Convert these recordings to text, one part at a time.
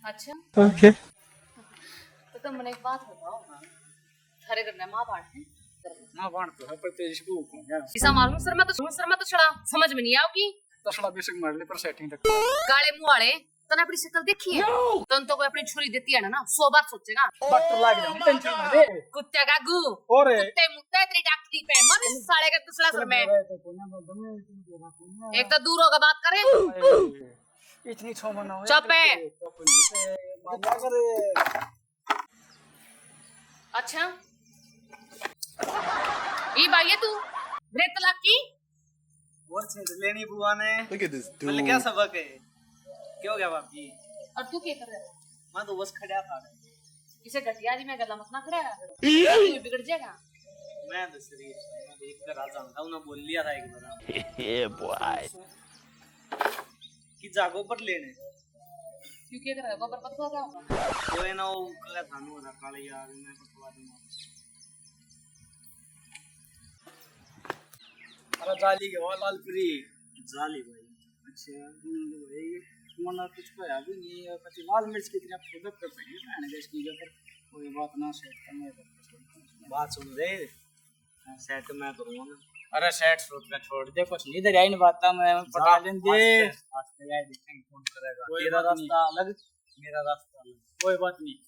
अच्छा ओके तो तुम मैंने एक बात बताओ थारे घर में माँ बाढ़ है मां बाण तो है पर तेज को क्या इसा मालूम सर मैं तो छड़ा समझ में नहीं आओगी तसला बेशक मार ले पर सेटिंग तक काले मुंह वाले तने अपनी शक्ल देखी है तन तो कोई अपनी छुरी देती है ना 100 बार सोचेगा बटर लाग जा टेंशन ना दे कुत्ते का गू ओरे कुत्ते मुत्ते तेरी डॉक्टरी पे मन साले का दूसरा सर में एक तो दूर होकर बात करे इतनी छोमा ना हो चुप है अच्छा ये भाई तू ब्रेक तलाक की वो चीज लेनी बुआ ने Look at this मतलब क्या सबक है क्यों गया बाप जी और तू क्या कर रहा है मैं तो बस खड़ा था इसे घटिया जी में गला मत ना खड़ा तू बिगड़ जाएगा मैं तो शरीर मैं एक बार आ जाऊंगा उन्होंने बोल लिया था एक बार ये बॉय कि जागो पर लेने क्यों क्या कर रहा है गोबर पत्ता क्या होगा वो है ना वो कल थानू ना काले यार मैं बतवा दूंगा अरे जाली के वाल लालपुरी जाली भाई अच्छा भाई मन कुछ को है भी नहीं कति लाल मिर्च की तरह प्रोडक्ट कर पाएंगे खाने के इसकी जगह कोई बात ना सेट करने बात सुन रे सेट मैं करूंगा ना अरे सेट सोच में छोड़ दे कुछ नहीं इधर आई नहीं बात मैं पटा लें दे आस्ते यार देखेंगे कौन करेगा कोई तेरा बात रास्ता अलग मेरा रास्ता अलग कोई बात नहीं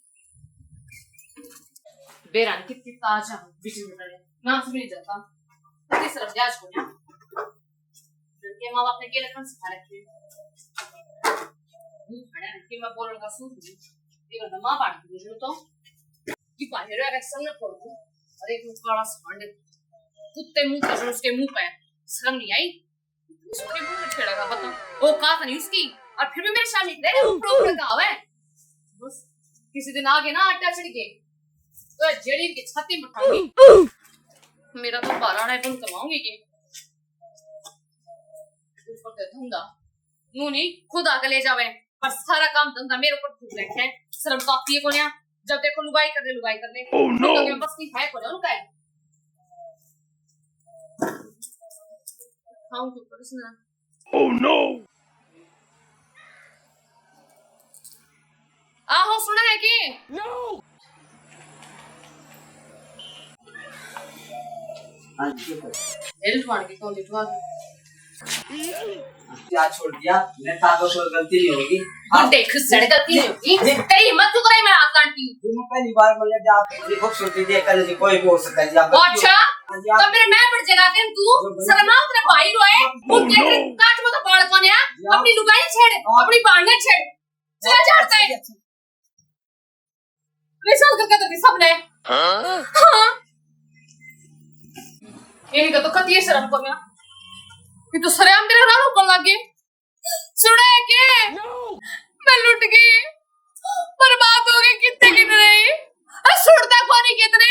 बेरान कितनी ताजा बीच में खड़े नाम से नहीं जाता तेरी सरफ जाज को ना लड़के माँ बाप ने के लखन सिखा रखे वो खड़ा है कि मैं बोलने का सूझ नहीं ये बंदा माँ बात की तो कि बाहर है संग न पड़ दूं और एक काला सांड कुत्ते मुंह कर उसके मुंह पे शर्म नहीं आई उसके मुंह में छेड़ेगा बता वो कहा था नहीं उसकी और फिर भी मेरे सामने इतने ऊपर का है बस किसी दिन आगे ना आटा चढ़ के तो जेड़ी की छाती में उठाऊंगी मेरा तो बाराना है बंद करवाऊंगी कि ऊपर का धंधा नू नहीं खुद आके ले जावे पर सारा काम धंधा मेरे ऊपर थूक रखे है शर्म तो आती है कोन्या जब देखो लुगाई कर ले oh, no. तो बस नहीं है कोन्या लुगाई हाँ तू पर सुना oh no आहो सुना है कि no हेल्प मार के कौन दिखवा क्या छोड़ दिया मैं ताको छोड़ गलती नहीं होगी और देख सड़ गलती नहीं होगी तेरी हिम्मत तो करे मैं हाथ काटती तुम पहली बार बोले कि आप ये खूबसूरती देख कर जी कोई बोल सकता है जी आप अच्छा तो मेरे मैं पर जगाते हैं तू शर्मा तेरे भाई रोए वो देख काट मत बाल कौन है अपनी लुगाई छेड़ अपनी बांधने छेड़ चला जाते हैं रिसर्च करके तो सबने हां ये तो कतिये शर्म को मैं ये तो सरेआम मेरे नाम ऊपर लगे सुने के मैं लुट गई बर्बाद हो गई कितने कितने सुनता कौन नहीं कितने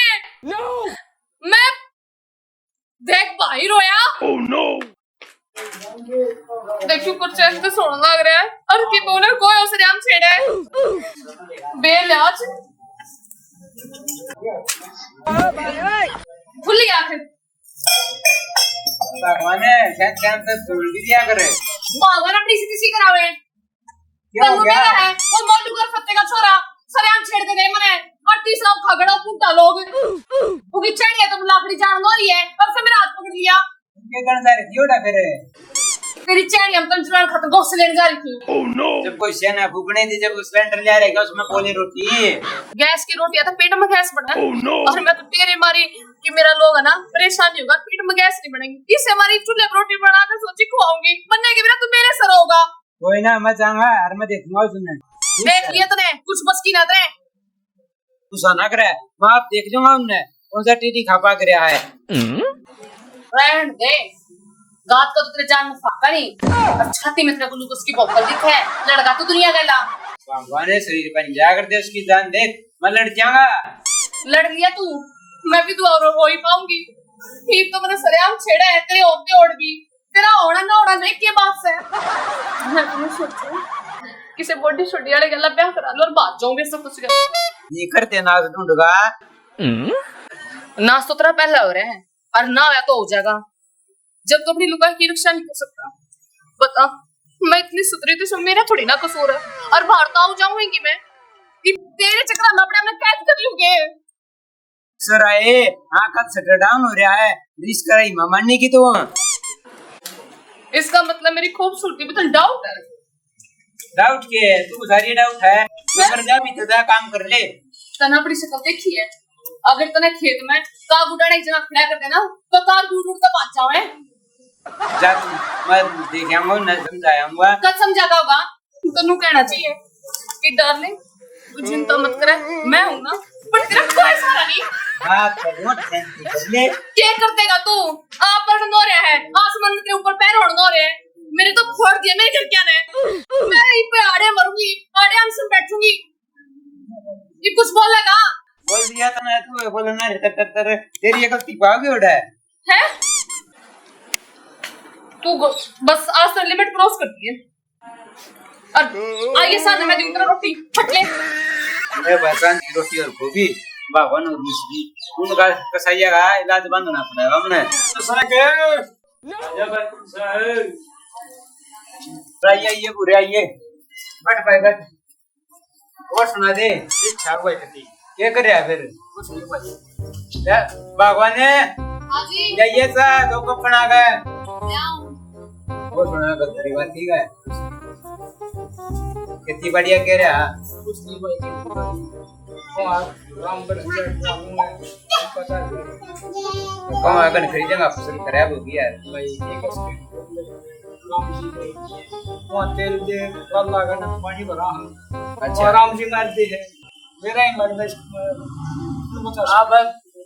मैं देख भाई रोया oh no देखो कुछ ऐसे सोने लग रहा है और की बोले कोई उस राम छेड़ा है बेलाज खुली आंखें भगवान ने शायद काम से छोड़ दिया करे मांगन अपनी स्थिति करावे क्या हो गया है वो मोलू कर फत्ते का छोरा सरेआम छेड़ के गए मने और तीसरा खगड़ा पुंटा लोग वो की चढ़ गया तो लाकड़ी जान लो रही है और से मेरा हाथ पकड़ लिया उनके गन जा रही क्यों फिर तेरी चैन हम तंजरान खत्म गोस लेने जा रही थी oh no जब कोई सेना फूकने थी जब सिलेंडर ले रहेगा उसमें बोली रोटी गैस की रोटी तो पेट में गैस बढ़ा oh no और मैं तो तेरे मारी कि मेरा लोग है ना परेशानी होगा पेट में गैस नहीं बढ़ेगी इससे हमारी चूल्हे पर रोटी बनाकर सोची खुआऊंगी बनने के बिना तू मेरे सर होगा कोई ना मैं जाऊंगा और मैं देखूंगा उसमें देख लिया तूने कुछ बस की ना तेरे गुस्सा ना करे मैं आप देख लूंगा उनने कौन सा टीटी खापा कराया है रहन दे गात का तो तेरे जान में फाका नहीं और छाती में तेरे ग्लूकोज की बोतल दिखे लड़का तो दुनिया गला भगवान ने शरीर पर जाकर दे उसकी जान देख मैं लड़ जाऊंगा लड़ लिया तू मैं भी दुआ हो ही पाऊंगी ठीक तो मैंने सरेआम छेड़ा है तेरे होते ओढ़ भी तेरा होना ना होना देख के बात से मैं तुम्हें सोचूं किसे बॉडी छोटी वाले गला ब्याह करा लो और बात जाऊंगे सब कुछ ये करते नाज ढूंढूंगा नाच तो तेरा पहला हो रहा है और ना आया तो हो जाएगा जब तो अपनी लुगाई की रक्षा नहीं कर सकता बता मैं इतनी सुधरी तो सब मेरा थोड़ी ना कसूर है। और बाहर तो आऊ जाऊंगी मैं, तेरे चक्कर में अपने आप कैद कर लूंगी। सर आए हाँ कल शटर डाउन हो रहा है, रिस्क कराई मामानी की तो इसका मतलब मेरी खूबसूरती पे तो डाउट है। डाउट के है तू सारी डाउट है, कर जा भी तो काम कर ले। तना अपनी शक्ल देखी है, अगर तना खेत में का गुडाने एक जना खड़ा कर देना तो कार दूर दूर तक पहुंच जाओ है। जा मैं देख आऊंगा न समझाऊंगा। कब समझागा होगा तनु कहना चाहिए कि डार्लिंग तू चिंता मत कर, मैं हूं ना, पर तेरा कोई सहारा नहीं। हां करो टेंशन कर ले। क्या कर देगा तू? आप पर नो रहा है, आसमान के ऊपर पैर ओढ़ नो रहे हैं, मेरे तो फोड़ दिया मेरे घर क्या ने। मैं यहीं पे आड़े मरूंगी, आड़े हम सब बैठूंगी। ये कुछ बोलेगा? बोल दिया तो ना तू बोलना रे तेरी ये गलती पाओगे उड़ा है तू बस आज तो लिमिट क्रॉस करती है। और आइए साथ में दूं तेरा रोटी फट ले। ए बसान की रोटी और गोभी बावन और मिश्री उनका कसाईया का इलाज बंद होना पड़ेगा हमने तो सर के जब सर आइए ये पूरे आइए बैठ भाई बैठ और सुना दे इच्छा हुआ कती क्या कर रहा है फिर कुछ नहीं भाई भगवान ने हां जी जाइए सा दो कप बना गए ले आओ। वो सुना कर तेरी बात ठीक है कितनी बढ़िया कह रहा कुछ नहीं भाई राम कौन अगर खरीदेगा फसल खराब होगी यार भाई एक राम जी वो तेल दे अल्लाह का नाम पानी भरा अच्छा राम जी मारते हैं मेरा ही मरना अब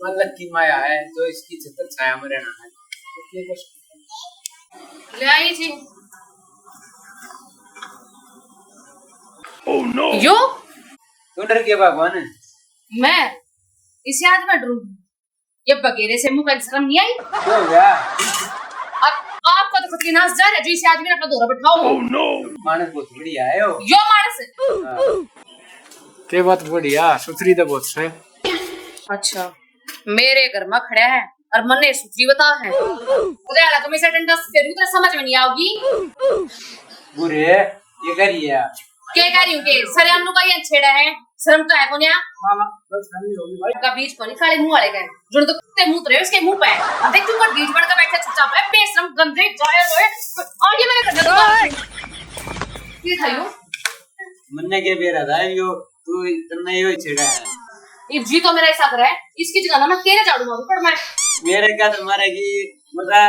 मतलब की माया है तो इसकी छत्र छाया में रहना है। ले आई जी। ओह नो यो तू डर के भगवान मैं इसे आज मैं डरूंगी, ये बगेरे से मुंह का शर्म नहीं आई? क्या हो गया? अब आपका तो खुद की नाश जा रहा है जो इसे आदमी ने अपना दौरा बैठाओ। ओह नो मानस बहुत बढ़िया है यो मानस के बात बढ़िया सुथरी तो बहुत है। अच्छा मेरे घर में खड़ा है और मने सुथरी बता है उधर आला तुम्हें सेंटेंस फिर उधर समझ में नहीं आओगी। बुरे ये करिए क्या कह रही हूँ के सरे हम लोग का ये छेड़ा है शर्म तो है कोन्या मामा बस फैमिली होगी भाई का बीच कोनी काले मुंह वाले गए जो तो कुत्ते मुंह रहे उसके मुंह पे देख तुम पर बीच बढ़ के बैठे चुपचाप है बेशरम गंदे जाए होए और ये मैंने करना तो ये थायो मन्ने के बेरा था यो तू इतना यो छेड़ा है ये जी तो मेरा ऐसा कर है इसकी जगह ना मैं तेरे झाड़ू मारूं पर मैं मेरे क्या तुम्हारे की मतलब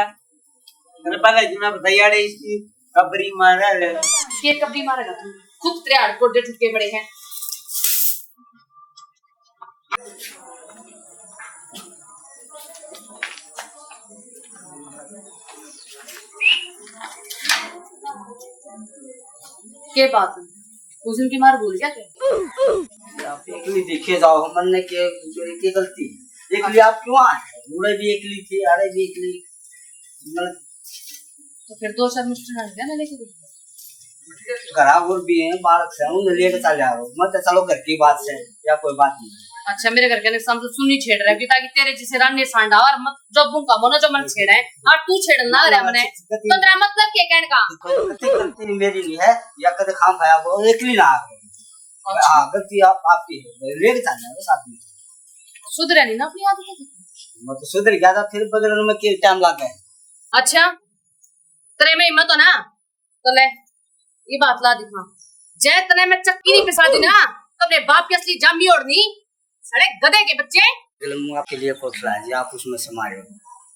मैंने पता है जितना बताया रे इसकी कबरी मारा है ये कब भी मारेगा तू खुद तेरे हाथ गोडे टूटे पड़े हैं। क्या बात है उस दिन की मार भूल गया क्या? आप एकली देखे जाओ हमने के गलती एकली आप क्यों आए मुड़े भी एकली थी अरे भी एकली तो फिर दो चार मिस्टर आ गया ना लेके घरा और भी हैं बालक से उन्हें लेकर चल जाओ मत चलो घर की बात से या कोई बात नहीं। अच्छा मेरे घर के ने सामने सुनी छेड़ रहा है ताकि तेरे जैसे रान्ने सांडा और मत जब का मोनो जो मन छेड़ा है और तू छेड़ना रे हमने तो तेरा मतलब क्या कहने का गलती मेरी नहीं है या कदे खाम खाया वो एकली ना आ हां गलती आपकी है लेकर चल जाओ साथ में सुधरे नहीं ना अपनी आदत मत सुधर गया था फिर बदलने में क्या टाइम लगा है। अच्छा तेरे में हिम्मत हो ना तो ले ये बात ला दिखा जय तने में चक्की नहीं पिसा दी ना तो अपने बाप की असली जाम भी ओढ़नी सड़े गधे के बच्चे। मुंह आपके लिए खोखला है जी आप उसमें से मारे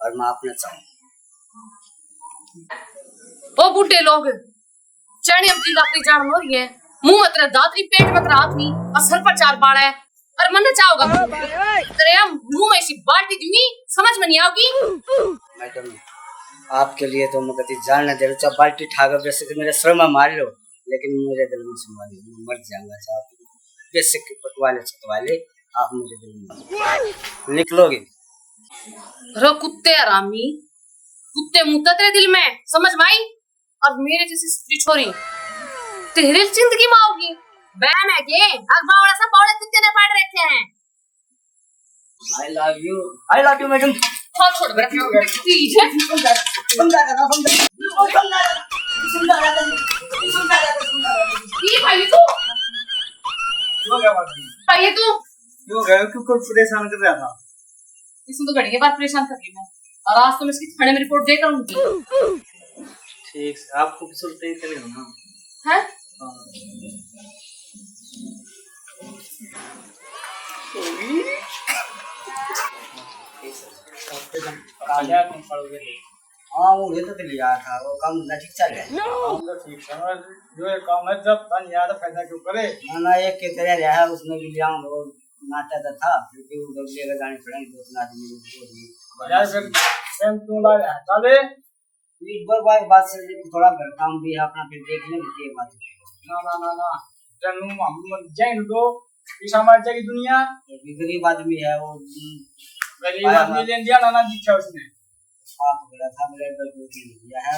और मैं अपने चाहूं ओ बुड्ढे लोग चढ़ी अपनी लाकड़ी जान हो रही है मुंह में तेरा दांत नहीं पेट में तेरा हाथ नहीं और सर पर चार बाल है और मन चाहोगा तेरे हम मुंह में ऐसी बाल्टी दूंगी समझ में नहीं आओगी। मैडम आपके लिए तो मैं कभी जान न दे रहा चाहे बाल्टी ठाकर वैसे तो मेरे सर में मार लो लेकिन मेरे दिल में संभालिए मैं मर जाऊंगा साहब बेसिक पटवाले आप मेरे दिल में निकलोगे रो कुत्ते हरामी कुत्ते मुद्दा तेरे दिल में समझ में आई और मेरे जैसी स्त्री छोरी तेरे जिंदगी में आओगी बहन है के अगबावड़ा सा बावड़े कुत्ते ने पाड़ रखे हैं। आई लव यू मैडम छोड़ मेरा समझा खाइए तू क्यों क्या बात है? खाइए तू क्यों गए? क्यों परेशान कर रहा था? इसमें तो घड़ी के बाद परेशान कर रही मैं और आज तो मैं इसकी थाने में रिपोर्ट देकर आऊंगी। ठीक है, आपको भी सुनते ही चले ना। हैं कालिया तुम पढ़ोगे नहीं। हाँ वो ये तो लिया था वो काम धंधा ठीक चल रहा है। हम तो ठीक समझ जो ये काम है जब तन याद फायदा क्यों करे। ना एक के तरह रहा है उसमें भी लिया वो नाटा था फिर भी वो लेकर जाने पड़ेंगे दो तीन आदमी यार फिर सेम क्यों ला रहा है? चले एक बार बात से थोड़ा घर काम भी है अपना फिर देखने की बात ना ना ना ना जन्म हम जैन दो इस समाज की दुनिया है। गरीब आदमी है वो गरीब आदमी लेन दिया ना दिखा उसने पाप पकड़ा था मेरे बलबूती लिया है।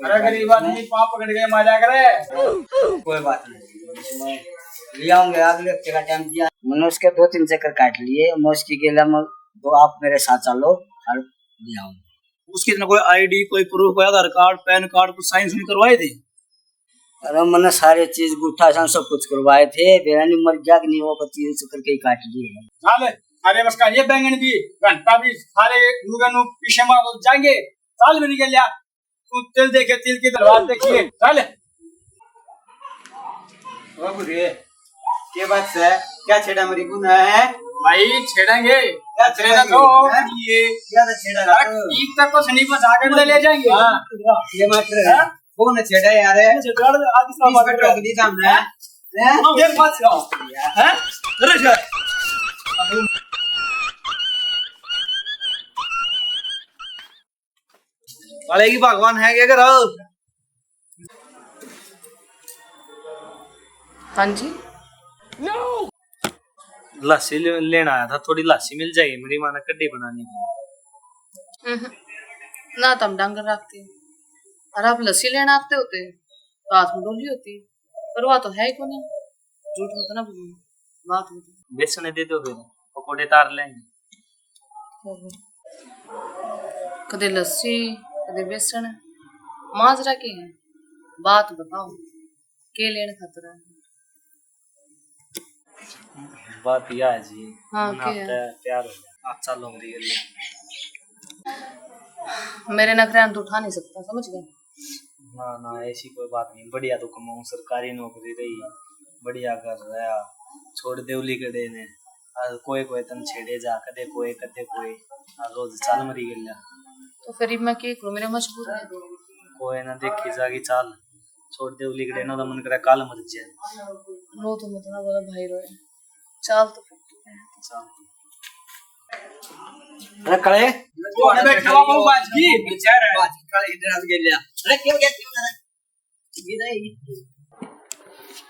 अरे गरीब आदमी पाप पकड़ गए मजा करे। कोई बात नहीं मैं ले आऊंगे अगले हफ्ते का टाइम दिया मैंने उसके 2-3 चक्कर काट लिए मैं उसकी गेला में तो आप मेरे साथ चलो और ले आऊंगा। उसके इतना कोई आईडी कोई प्रूफ कोई आधार कार्ड पैन कार्ड कुछ साइन सुन करवाए थे? अरे मैंने सारे चीज गुट्ठा सान सब कुछ करवाए थे बेरानी मर गया कि नहीं वो 25 चक्कर के ही काट लिए। चले अरे बस का ये बैंगन भी घंटा भी सारे नुगनु पीछे मार जाएंगे साल में निकल लिया तू तिल देखे तिल की तलवार देखिए चले। ओ बुरे के बात से क्या छेड़ा मेरी गुना है भाई छेड़ेंगे क्या छेड़ा तो ये क्या तो छेड़ा ठीक तक को सनी पर जाकर ले जाएंगे। हां ये मात्र है कौन छेड़ा यार है छेड़ा आगे सामान पर रख दी सामने हैं ये बात है अरे सर वाले की भगवान है क्या करो। हाँ जी लस्सी लेना आया था थोड़ी लस्सी मिल जाएगी मेरी माँ ने कड्डी बनानी ना तुम डंगर रखते हो और आप लस्सी लेना आते होते तो हाथ में डोली होती पर वह तो है ही कौन झूठ मत ना बोलो बात होती बेसन दे दो फिर पकौड़े तार लेंगे। कदे लस्सी कदे बेसन माजरा की है बात बताओ के लेने खतरा है। बात यह है जी हाँ, आप क्या है? तैयार हो गया अच्छा लोग दिए मेरे नखरे तो उठा नहीं सकता समझ गए। ना ना ऐसी कोई बात नहीं बढ़िया तो कमाऊं सरकारी नौकरी रही बढ़िया कर रहा छोड़ देवली कड़े ने कोई कोई तन छेड़े जा कदे कोई रोज चाल मरी गया तो फिर मैं क्या करूं मेरे मजबूर है कोई ना देखी जागी चाल छोड़ देवली कड़े ना तो मन करे काल मर जाए रो तो मत ना बोला भाई रोए चाल तो चाल अरे कळे तो अबे खावा पाऊ बाजी बेचारा बाजी काळे इधर आ गया अरे क्यों क्या ये नहीं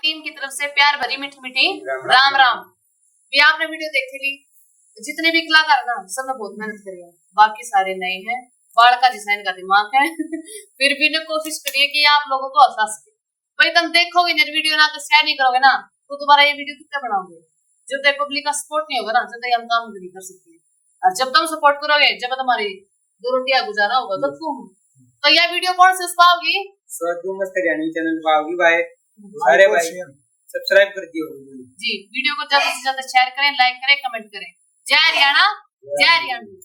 टीम की तरफ से प्यार भरी मीठी मीठी राम राम भी आपने वीडियो देखी ली जितने भी कलाकार ना सब ने बहुत मेहनत करी है बाकी सारे नए हैं बाल का जैसा इनका दिमाग है फिर भी ने कोशिश करिए कि आप लोगों को हंसा सके भाई तुम देखोगे ना वीडियो ना तो शेयर नहीं करोगे ना तो तुम्हारा ये वीडियो कितना बनाओगे जब तक पब्लिक का सपोर्ट नहीं होगा ना जब तक हम काम नहीं कर सकते और जब तुम सपोर्ट करोगे जब तुम्हारी 2 रोटियां गुजारा होगा तो तुम तो यह वीडियो कौन से पाओगी स्वाद मस्त हरियाणी चैनल पाओगी भाई सारे भाई सब्सक्राइब कर दियो जी वीडियो को ज्यादा से ज्यादा शेयर करें लाइक करें कमेंट करें जय हरियाणा जय हरियाणा।